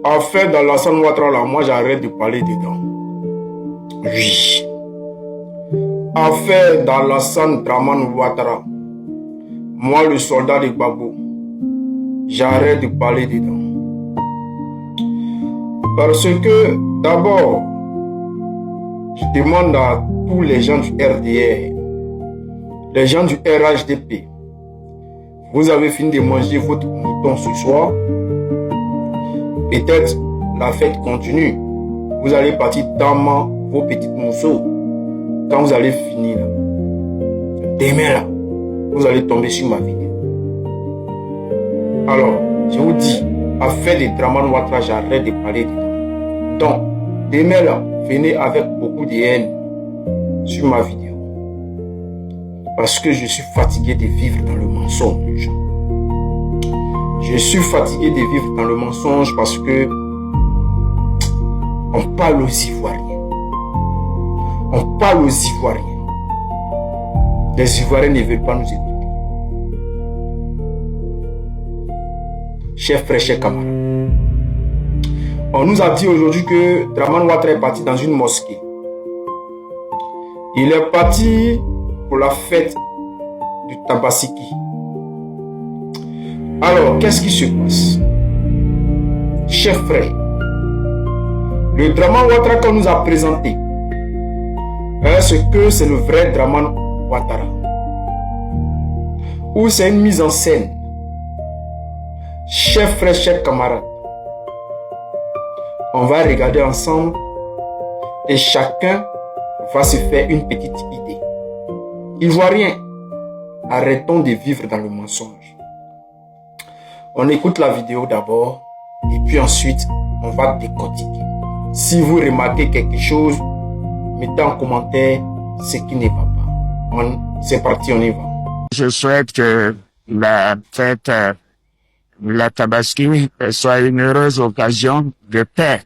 En fait, dans Alassane Ouattara, là, moi, j'arrête de parler dedans. Oui. En fait, dans Alassane Dramane Ouattara, moi, le soldat de Gbagbo, j'arrête de parler dedans. Parce que, d'abord, je demande à tous les gens du RDR, les gens du RHDP, vous avez fini de manger votre mouton ce soir. Peut-être la fête continue. Vous allez partir dans vos petites mousseaux. Quand vous allez finir, là, demain, là, vous allez tomber sur ma vidéo. Alors, je vous dis, affaire de Dramane Ouattara, j'arrête de parler dedans. Donc, demain, là, venez avec beaucoup de haine sur ma vidéo. Parce que je suis fatigué de vivre dans le mensonge. Je suis fatigué de vivre dans le mensonge parce que on parle aux Ivoiriens. On parle aux Ivoiriens. Les Ivoiriens ne veulent pas nous écouter. Chers frères, chers camarades, on nous a dit aujourd'hui que Dramane Ouattara est parti dans une mosquée. Il est parti pour la fête du Tabaski. Alors, qu'est-ce qui se passe? Chers frères, le Dramane Ouattara qu'on nous a présenté, est-ce que c'est le vrai Dramane Ouattara? Ou c'est une mise en scène? Chers frères, chers camarades, on va regarder ensemble et chacun va se faire une petite idée. Ivoiriens, arrêtons de vivre dans le mensonge. On écoute la vidéo d'abord et puis ensuite on va décortiquer. Si vous remarquez quelque chose, mettez en commentaire ce qui ne va pas. C'est parti, on y va. Je souhaite que la fête, la Tabaski, soit une heureuse occasion de paix,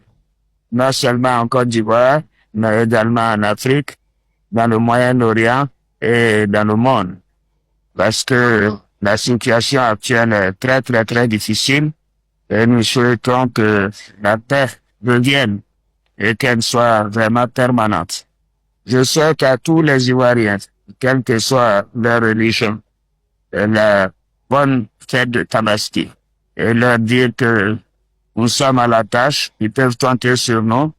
non seulement en Côte d'Ivoire, mais également en Afrique, dans le Moyen-Orient et dans le monde. Parce que la situation actuelle est très, très, très difficile et nous souhaitons que la paix revienne et qu'elle soit vraiment permanente. Je souhaite à tous les Ivoiriens, quelle que soit leur religion, la bonne fête de Tabaski et leur dire que nous sommes à la tâche, ils peuvent compter sur nous.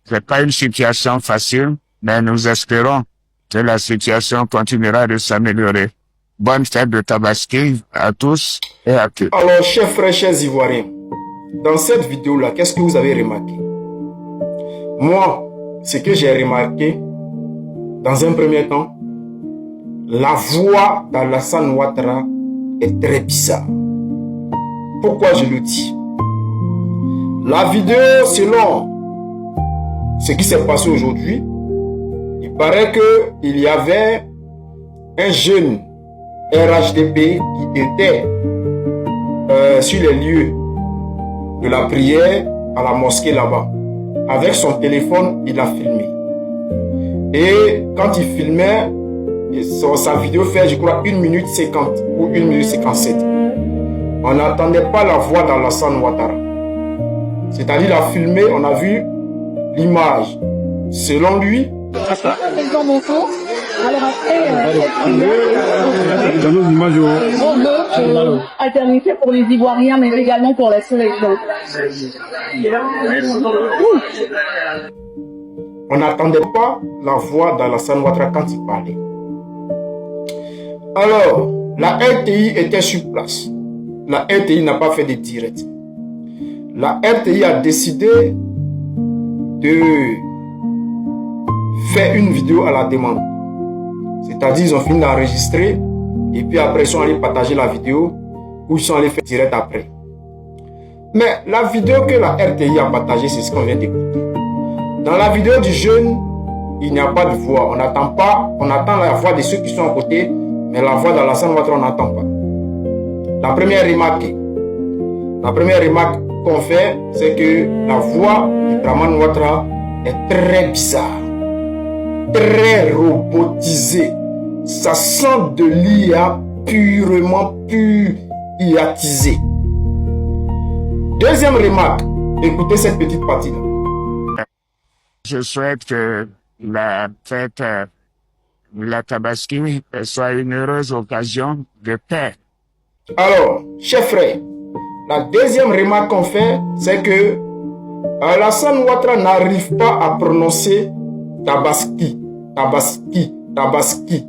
C'est pas une situation facile, mais nous espérons que la situation continuera de s'améliorer. Bonne fête de Tabaski à tous et à toutes. Alors, chers frères, chers Ivoiriens, dans cette vidéo-là, qu'est-ce que vous avez remarqué? Moi, ce que j'ai remarqué, dans un premier temps, la voix d'Alassane Ouattara est très bizarre. Pourquoi je le dis? La vidéo, selon ce qui s'est passé aujourd'hui, il paraît qu'il y avait un jeune RHDP qui était sur les lieux de la prière à la mosquée là-bas. Avec son téléphone, il a filmé. Et quand il filmait, sa vidéo fait, je crois, 1 minute 50 ou 1 minute 57. On n'entendait pas la voix d'Alassane Ouattara. C'est-à-dire, il a filmé, on a vu l'image. Selon lui, alors après, alternité pour les Ivoiriens, mais également pour la sélection. On n'entendait pas la voix d'Alassane Ouattara quand il parlait. Alors, la RTI était sur place. La RTI n'a pas fait de direct. La RTI a décidé de faire une vidéo à la demande. C'est-à-dire, ils ont fini d'enregistrer et puis après, ils sont allés partager la vidéo ou ils sont allés faire direct après. Mais la vidéo que la RTI a partagée, c'est ce qu'on vient d'écouter. Dans la vidéo du jeune, il n'y a pas de voix. On n'attend pas, on attend la voix de ceux qui sont à côté, mais la voix d'Alassane Ouattara, on n'entend pas. La première remarque qu'on fait, c'est que la voix de Dramane Ouattara est très bizarre, très robotisée. Ça sent de l'IA purement IAtisé. Deuxième remarque, écoutez cette petite partie-là. Je souhaite que la fête, la Tabaski, soit une heureuse occasion de paix. Alors, chers frères, la deuxième remarque qu'on fait, c'est que Alassane Ouattara n'arrive pas à prononcer Tabaski. Tabaski. Tabaski.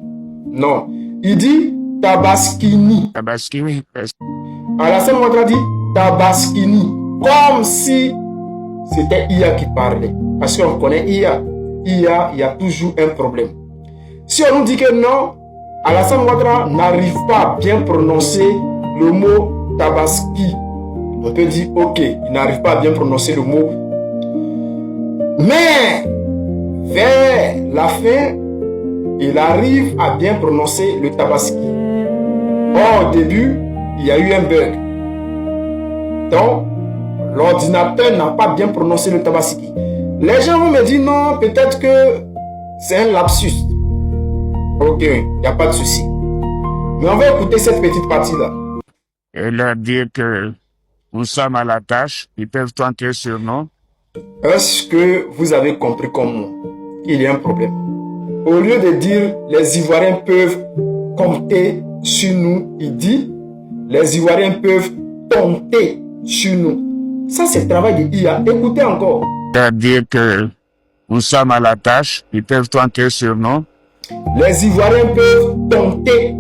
Non. Il dit Tabaskini. Tabaski, Alassane Ouattara dit Tabaskini. Comme si c'était IA qui parlait. Parce qu'on connaît IA. IA, il y a toujours un problème. Si on nous dit que non, Alassane Ouattara n'arrive pas à bien prononcer le mot Tabaski, on peut dire ok, il n'arrive pas à bien prononcer le mot. Mais vers la fin, il arrive à bien prononcer le Tabaski. Or, au début, il y a eu un bug. Donc, l'ordinateur n'a pas bien prononcé le Tabaski. Les gens vont me dire non, peut-être que c'est un lapsus. Ok, il n'y a pas de souci. Mais on va écouter cette petite partie-là. et leur dire que nous sommes à la tâche, ils peuvent tenter sur nous. Est-ce que vous avez compris comme moi qu'il y a un problème? Au lieu de dire les Ivoiriens peuvent compter sur nous, il dit les Ivoiriens peuvent compter sur nous. Ça, c'est le travail de IA. Écoutez encore. Leur dire que nous sommes à la tâche, ils peuvent tenter sur nous. Les Ivoiriens peuvent tenter.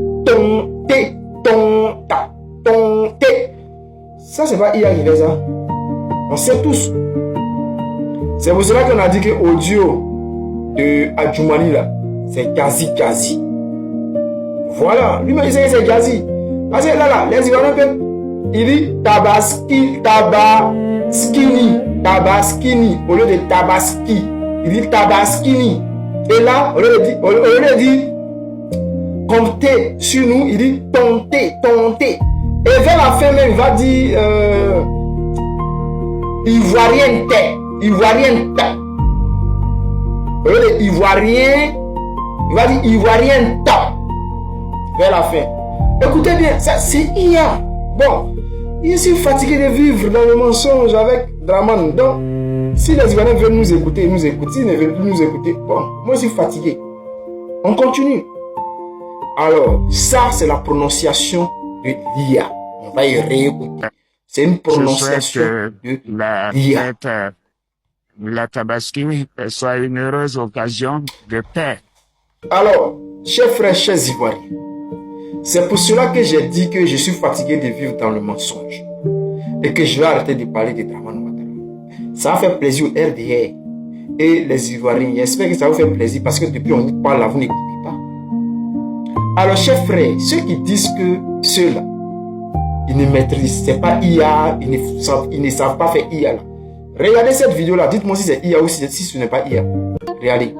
Ça, c'est pas IA qui fait ça. On sait tous. C'est pour cela qu'on a dit que l'audio de Adjoumani là, c'est quasi. Voilà. Lui-même, il sait que c'est quasi. Parce que là, les Ivoiriens peuvent. Il dit tabaskini. Au lieu de tabaski, il dit tabaskini. Et là, au lieu de dire compter sur nous, il dit tonter. Et vers la fin même, il va dire ivoiriente. Au lieu de ivoirien, il va dire ivoiriente. Vers la fin. Écoutez bien, ça c'est IA. Bon, je suis fatigué de vivre dans le mensonge avec Draman. Donc, si les Ivoiriens veulent nous écouter, ils nous écoutent. S'ils ne veulent plus nous écouter, bon, moi je suis fatigué. On continue. Alors, ça c'est la prononciation de l'IA. On va y réécouter. C'est une prononciation de l'IA. La Tabaski soit une heureuse occasion de paix. Alors, chers frères, chers Ivoiriens, c'est pour cela que j'ai dit que je suis fatigué de vivre dans le mensonge et que je vais arrêter de parler de Draman Ouattara. Ça a fait plaisir au RDR et les Ivoiriens. J'espère que ça vous fait plaisir parce que depuis on vous parle là, vous n'écoutez pas. Alors, chers frères, ceux qui disent que ceux-là, ils ne maîtrisent, c'est pas IA, ils ne savent pas faire IA là. Regardez cette vidéo-là, dites-moi si c'est IA ou si ce n'est pas IA. Regardez.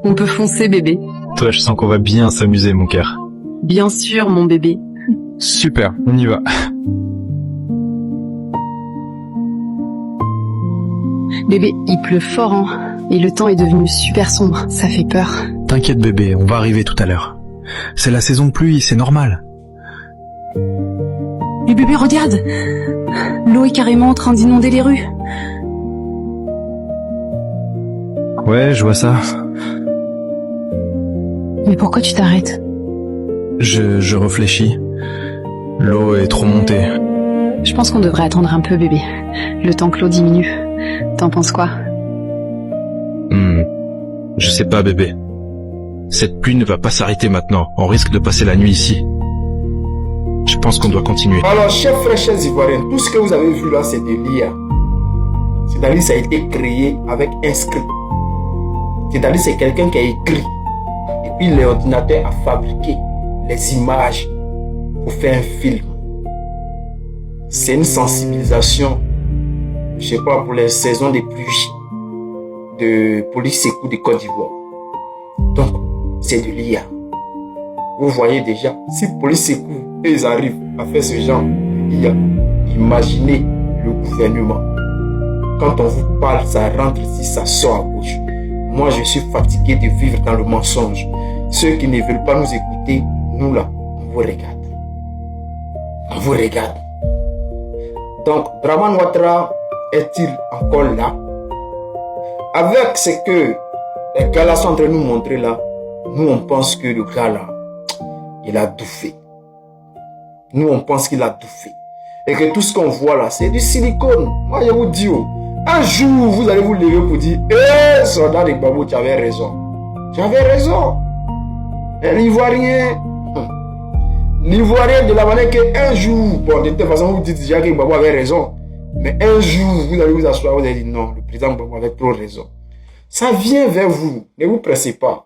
On peut foncer, bébé. Toi, je sens qu'on va bien s'amuser, mon cœur. Bien sûr, mon bébé. Super, on y va. Bébé, il pleut fort, hein. Et le temps est devenu super sombre. Ça fait peur. T'inquiète, bébé, on va arriver tout à l'heure. C'est la saison de pluie, c'est normal. Mais bébé, regarde. L'eau est carrément en train d'inonder les rues. Ouais, je vois ça. Mais pourquoi tu t'arrêtes? Je réfléchis. L'eau est trop montée. Je pense qu'on devrait attendre un peu, bébé. Le temps que l'eau diminue. T'en penses quoi? Je sais pas, bébé. Cette pluie ne va pas s'arrêter maintenant. On risque de passer la nuit ici. Je pense qu'on doit continuer. Alors, chers frères, chers Ivoiriens, tout ce que vous avez vu là, c'est de l'IA. C'est-à-dire, ça a été créé avec un script. C'est-à-dire, c'est quelqu'un qui a écrit. Et puis, l'ordinateur a fabriqué les images pour faire un film. C'est une sensibilisation, je sais pas, pour les saisons des pluies de Police Sékou de Côte d'Ivoire. Donc, c'est de l'IA. Vous voyez déjà, si Police Sékou, ils arrivent à faire ce genre d'IA, imaginez le gouvernement. Quand on vous parle, ça rentre ici, ça sort à gauche. Moi, je suis fatigué de vivre dans le mensonge. Ceux qui ne veulent pas nous écouter, nous là, on vous regarde. On vous regarde. Donc, Draman Ouattara est-il encore là? Avec ce que les gars là sont en train de nous montrer là, nous on pense que le gars là, il a tout fait. Nous on pense qu'il a tout fait. Et que tout ce qu'on voit là, c'est du silicone. Moi je vous dis, un jour vous allez vous lever pour dire, eh, soldat de Gbagbo, tu avais raison. Tu avais raison. L'Ivoirien de la manière qu'un jour, bon, de toute façon vous dites déjà que Gbagbo avait raison. Mais un jour, vous allez vous asseoir, vous allez dire non, le président Gbagbo avait trop raison. Ça vient vers vous, ne vous pressez pas.